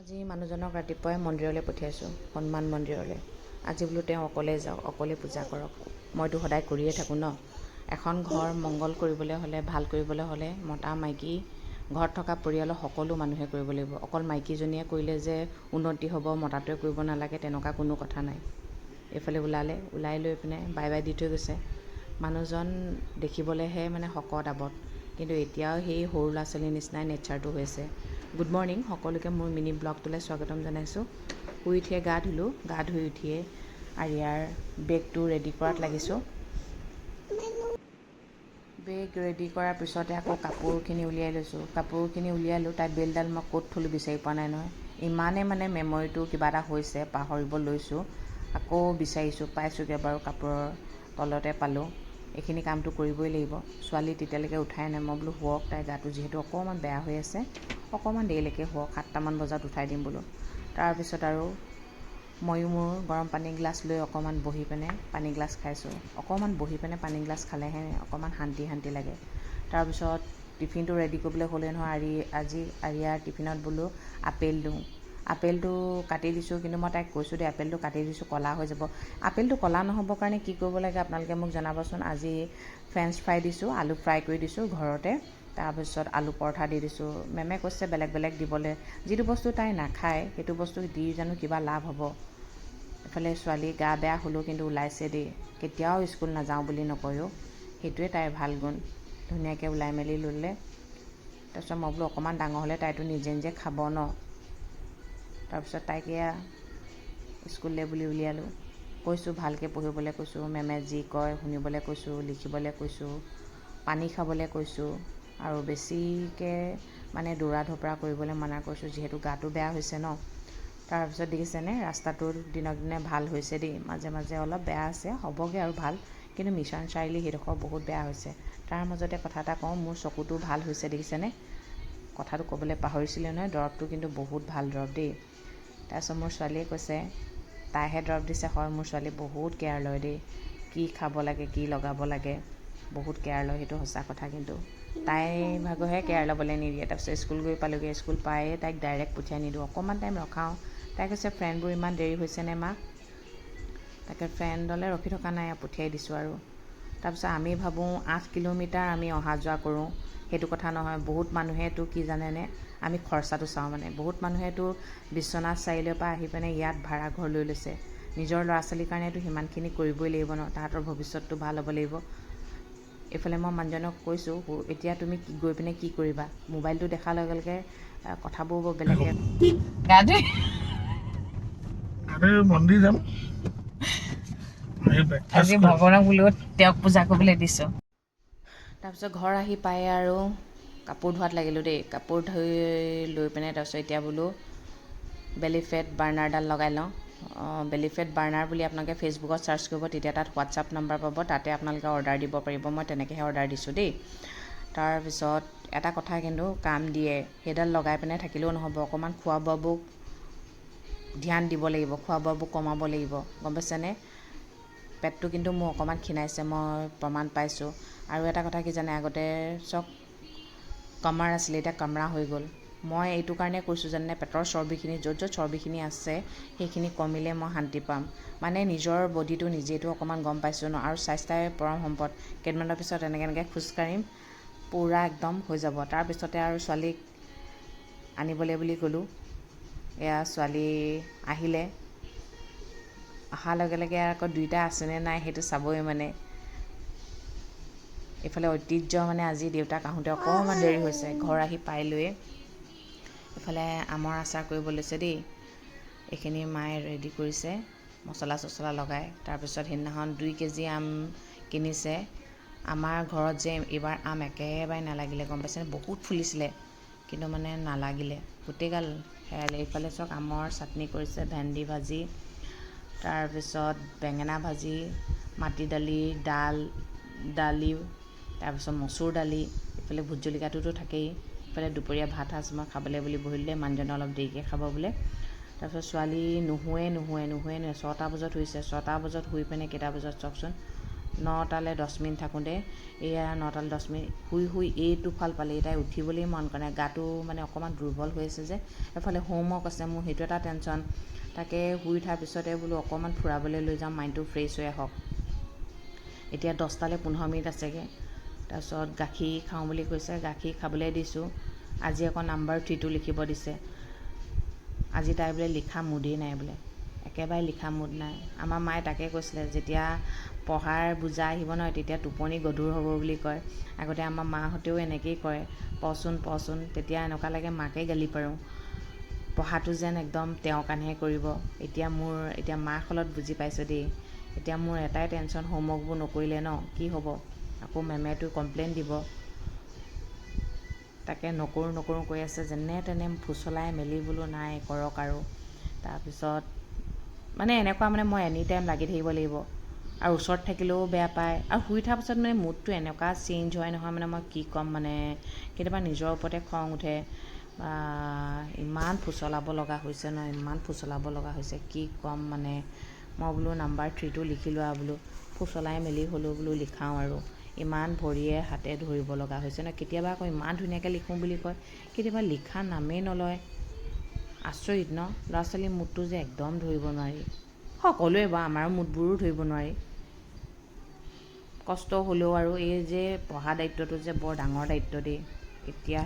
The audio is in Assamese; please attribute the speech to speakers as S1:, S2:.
S1: আজি মানুহজনক ৰাতিপুৱাই মন্দিৰলৈ পঠিয়াইছোঁ, হনুমান মন্দিৰলৈ। আজি বোলো তেওঁ অকলে যাওক, অকলে পূজা কৰক। মইতো সদায় কৰিয়ে থাকোঁ ন। এখন ঘৰ মংগল কৰিবলৈ হ'লে, ভাল কৰিবলৈ হ'লে মতা মাইকী ঘৰত থকা পৰিয়ালৰ সকলো মানুহে কৰিব লাগিব। অকল মাইকীজনীয়ে কৰিলে যে উন্নতি হ'ব, মতাটোৱে কৰিব নালাগে তেনেকুৱা কোনো কথা নাই। এইফালে ওলাই লৈ পিনে বাই বাই দি থৈ গৈছে। মানুহজন দেখিবলৈহে মানে শকত আৱত, কিন্তু এতিয়াও সেই সৰু ল'ৰা ছোৱালীৰ নিচিনাই নেচাৰটো হৈছে। গুড মৰ্ণিং সকলোকে মোৰ মিনি ব্লগটোলৈ স্বাগতম জনাইছোঁ। শুই উঠিয়ে গা ধুলোঁ, গা ধুই উঠিয়ে আৰিয়াৰ বেগটো ৰেডি কৰাত লাগিছোঁ। বেগ ৰেডি কৰাৰ পিছতে আকৌ কাপোৰখিনি উলিয়াই লৈছোঁ। কাপোৰখিনি উলিয়ালোঁ, তাই বেলডাল মই ক'ত থলোঁ বিচাৰি পোৱা নাই নহয়। ইমানেই মানে মেমৰিটো কিবা এটা হৈছে, পাহৰিব লৈছোঁ। আকৌ বিচাৰিছোঁ, পাইছোঁগৈ বাৰু, কাপোৰৰ তলতে পালোঁ। এইখিনি কামটো কৰিবই লাগিব। ছোৱালী তেতিয়ালৈকে উঠাই নাই। মই বোলো শুৱক, তাইৰ গাটো যিহেতু অকণমান বেয়া হৈ আছে, অকণমান দেৰিলৈকে শুৱক, 7টামান বজাত উঠাই দিম বোলো। তাৰপিছত আৰু ময়ো মোৰ গৰম পানী গিলাচ লৈ অকণমান বহি পিনে পানী গিলাচ খাইছোঁ। অকণমান বহি পিনে পানী গিলাচ খালেহে অকণমান শান্তি লাগে। তাৰপিছত টিফিনটো ৰেডি কৰিবলৈ হ'লেই নহয়। আজি আৰিয়াৰ টিফিনত বোলো আপেল দিওঁ। আপেলটো কাটি দিছোঁ, কিন্তু মই তাইক কৈছোঁ দেই, আপেলটো কাটি দিছোঁ ক'লা হৈ যাব। আপেলটো ক'লা নহ'বৰ কাৰণে কি কৰিব লাগে আপোনালোকে মোক জনাবচোন। আজি ফ্ৰেঞ্চ ফ্ৰাই দিছোঁ, আলু ফ্ৰাই কৰি দিছোঁ ঘৰতে। তাৰপিছত আলু পৰঠা দি দিছোঁ। মেমে কৈছে বেলেগ বেলেগ দিবলৈ, যিটো বস্তু তাই নাখায় সেইটো বস্তু দি জানো কিবা লাভ হ'ব। এফালে ছোৱালী গা বেয়া হ'লেও কিন্তু ওলাইছে দেই, কেতিয়াও স্কুল নাযাওঁ বুলি নকয়ও। সেইটোৱে তাইৰ ভাল গুণ, ধুনীয়াকৈ ওলাই মেলি ল'লে। তাৰপিছত মই বোলো অকণমান ডাঙৰ হ'লে তাইতো নিজে খাব ন। তাৰপিছত তাইক এয়া স্কুললৈ বুলি উলিয়ালোঁ। কৈছোঁ ভালকৈ পঢ়িবলৈ কৈছোঁ, মেমে যি কয় শুনিবলৈ কৈছোঁ, লিখিবলৈ কৈছোঁ, পানী খাবলৈ কৈছোঁ, আৰু বেছিকৈ মানে দৌৰা ধপৰা কৰিবলৈ মানা কৰিছোঁ, যিহেতু গাটো বেয়া হৈছে ন। তাৰপিছত দেখিছেনে ৰাস্তাটো দিনক দিনে ভাল হৈছে দেই, মাজে মাজে অলপ বেয়া আছে, হ'বগৈ আৰু ভাল। কিন্তু মিছন চাৰিআলি সেইডোখৰ বহুত বেয়া হৈছে। তাৰ মাজতে কথা এটা কওঁ, মোৰ চকুটো ভাল হৈছে দেখিছেনে। কথাটো ক'বলৈ পাহৰিছিলোঁ নহয়, দৰৱটো কিন্তু বহুত ভাল দৰৱ দেই। তাৰপিছত মোৰ ছোৱালীয়ে কৈছে, তাইহে দৰৱ দিছে হয়, মোৰ ছোৱালী বহুত কেয়াৰ লয় দেই, কি খাব লাগে কি লগাব লাগে বহুত কেয়াৰ লয়, সেইটো সঁচা কথা। কিন্তু তাইৰ ভাগৰহে কেয়াৰ ল'বলৈ নিদিয়ে। তাৰপিছত স্কুল গৈ পালোঁগৈ, স্কুল পায়ে তাইক ডাইৰেক্ট পঠিয়াই নিদিওঁ, অকণমান টাইম ৰখাওঁ। তাই কৈছে ফ্ৰেণ্ডবোৰ ইমান দেৰি হৈছেনে মা। তাকে ফ্ৰেণ্ডলৈ ৰখি থকা নাই, পঠিয়াই দিছোঁ আৰু। তাৰপিছত আমি ভাবোঁ 8 কিলোমিটাৰ আমি অহা যোৱা কৰোঁ, সেইটো কথা নহয়। বহুত মানুহেতো কি জানেনে, আমি খৰচাটো চাওঁ মানে। বহুত মানুহেতো বিশ্বনাথ চাৰিআলিৰ পৰা আহি পিনে ইয়াত ভাড়া ঘৰ লৈ লৈছে। নিজৰ ল'ৰা ছোৱালীৰ কাৰণেতো সিমানখিনি কৰিবই লাগিব ন, তাহাঁতৰ ভৱিষ্যতটো ভাল হ'ব লাগিব। এইফালে মই মানুহজনক কৈছোঁ, এতিয়া তুমি গৈ পিনে কি কৰিবা। মোবাইলটো দেখাৰ লগে লগে কথাবোৰ বৰ বেলেগকৈ
S2: মন্দিৰ যাম
S1: আজি ভগৱানক বোলো তেওঁক পূজা কৰিবলৈ দিছোঁ। তাৰপিছত ঘৰ আহি পাই আৰু কাপোৰ ধোৱাত লাগিলোঁ দেই। কাপোৰ ধুই লৈ পিনে তাৰপিছত এতিয়া বোলো বেলিফেট বাৰ্ণাৰডাল লগাই লওঁ। বেলিফেট বাৰ্ণাৰ বুলি আপোনালোকে ফেচবুকত চাৰ্চ কৰিব, তেতিয়া তাত হোৱাটছআপ নাম্বাৰ পাব, তাতে আপোনালোকে অৰ্ডাৰ দিব পাৰিব। মই তেনেকৈহে অৰ্ডাৰ দিছোঁ দেই। তাৰপিছত এটা কথা কিন্তু কাম দিয়ে, সেইডাল লগাই পিনে থাকিলেও নহ'ব, অকণমান খোৱা বোৱাবোৰ ধ্যান দিব লাগিব, খোৱা বোৱাবোৰ কমাব লাগিব, গম পাইছেনে। পেটটো কিন্তু মোৰ অকণমান ক্ষীণাইছে, মই প্ৰমাণ পাইছোঁ। আৰু এটা কথা কি জানে, আগতে চব কমাৰ আছিলে, এতিয়া কামৰা হৈ গ'ল। মই এইটো কাৰণে কৈছোঁ জানে, পেটৰ চৰ্বিখিনি য'ত চৰ্বিখিনি আছে সেইখিনি কমিলে মই শান্তি পাম। মানে নিজৰ বডিটো নিজেতো অকণমান গম পাইছোঁ ন। আৰু স্বাস্থ্যই পৰম সম্পদ। কেইদিনমানৰ পিছত এনেকৈ খোজকাঢ়িম, পূৰা একদম হৈ যাব। তাৰপিছতে আৰু ছোৱালীক আনিবলৈ বুলি গ'লোঁ। এয়া ছোৱালী আহিলে, অহাৰ লগে লগে আকৌ দুইটা আছেনে নাই সেইটো চাবই মানে। এইফালে ঐতিহ্য মানে আজি দেউতাক আহোঁতে অকণমান দেৰি হৈছে, ঘৰ আহি পাইলৈয়ে। এইফালে আমৰ আচাৰ কৰিব লৈছে দেই। এইখিনি মায়ে ৰেডি কৰিছে মছলা চছলা লগাই। তাৰপিছত সেইদিনাখন 2 কেজি আম কিনিছে। আমাৰ ঘৰত যে এইবাৰ আম একেবাৰে নালাগিলে, গম পাইছেনে। বহুত ফুলিছিলে কিন্তু মানে নালাগিলে, গোটেইগাল হেৰালে। এইফালে চাওক আমৰ চাটনি কৰিছে, ভেন্দি ভাজি, তাৰপিছত বেঙেনা ভাজি, মাটি দালি, দালি, তাৰপিছত মচুৰ দালি, ইফালে ভোট জলকীয়াটোতো থাকেই। ইফালে দুপৰীয়া ভাত সাজ মই খাবলৈ বুলি বহিলে, মানুহজনে অলপ দেৰিকৈ খাব বোলে। তাৰপিছত ছোৱালী নুশুৱে 6টা বজাত শুইছে। 6টা বজাত শুই পিনে কেইটা বজাত চাওকচোন, 9টালৈ 10 মিনিট থাকোঁতে এয়া 9টালৈ 10 মিনিট শুই এইটো ফাল পালে তাই উঠিবলৈ মন কৰা নাই, গাটো মানে অকণমান দুৰ্বল হৈ আছে যে, এফালে হোমৱৰ্ক আছে মোৰ, সেইটো এটা টেনশ্যন। তাকে শুই উঠাৰ পিছতে বোলো অকণমান ফুৰাবলৈ লৈ যাম, মাইণ্ডটো ফ্ৰেছ হৈ আহক। এতিয়া 10টালৈ 15 মিনিট আছেগৈ। তাৰপিছত গাখীৰ খাওঁ বুলি কৈছে, গাখীৰ খাবলৈ দিছোঁ। আজি আকৌ নাম্বাৰ 3টো লিখিব দিছে। আজি তাই বোলে লিখা মুদেই নাই বোলে, একেবাৰে লিখা মুড নাই। আমাৰ মায়ে তাকে কৈছিলে, যেতিয়া পঢ়াৰ বোজা আহিব নহয় তেতিয়া টোপনি গধুৰ হ'ব বুলি কয়। আগতে আমাৰ মাহঁতেও এনেকৈয়ে কয়, পঢ়চোন, তেতিয়া এনেকুৱা লাগে মাকে গালি পাৰোঁ, পঢ়াটো যেন একদম তেওঁৰ কাৰণেহে কৰিব। এতিয়া মাৰ ফলত বুজি পাইছোঁ দেই। এতিয়া মোৰ এটাই টেনশ্যন, হোমৱৰ্কবোৰ নকৰিলে ন কি হ'ব, আকৌ মেমেতো কমপ্লেইন দিব। তাকে নকৰোঁ কৈ আছে, যেনে তেনে ফুচলাই মেলি বোলো নাই কৰক আৰু। তাৰপিছত মানে এনেকুৱা মানে মই এনি টাইম লাগি থাকিব লাগিব, আৰু ওচৰত থাকিলেও বেয়া পায়। আৰু শুই উঠাৰ পাছত মানে মুডটো এনেকুৱা চেঞ্জ হয় নহয়, মানে মই কি ক'ম, মানে কেতিয়াবা নিজৰ ওপৰতে খং উঠে। ইমান ফুচলাব লগা হৈছে ন, ইমান ফুচলাব লগা হৈছে, কি ক'ম মানে। মই বোলো নাম্বাৰ 3টো লিখি লোৱা বোলো, ফুচলাই মেলি হ'লেও বোলো লিখাওঁ আৰু। ইমান ভৰিয়ে হাতে ধৰিব লগা হৈছে ন, কেতিয়াবা আকৌ ইমান ধুনীয়াকৈ লিখোঁ বুলি কয়, কেতিয়াবা লিখা নামেই নলয়। আচৰিত ন, ল'ৰা ছোৱালীৰ মুডটো যে একদম ধৰিব নোৱাৰি। সকলোৱে বাৰু, আমাৰো মুডবোৰো ধৰিব নোৱাৰি। কষ্ট হ'লেও আৰু এই যে পঢ়া দায়িত্বটো যে বৰ ডাঙৰ দায়িত্ব দেই। এতিয়া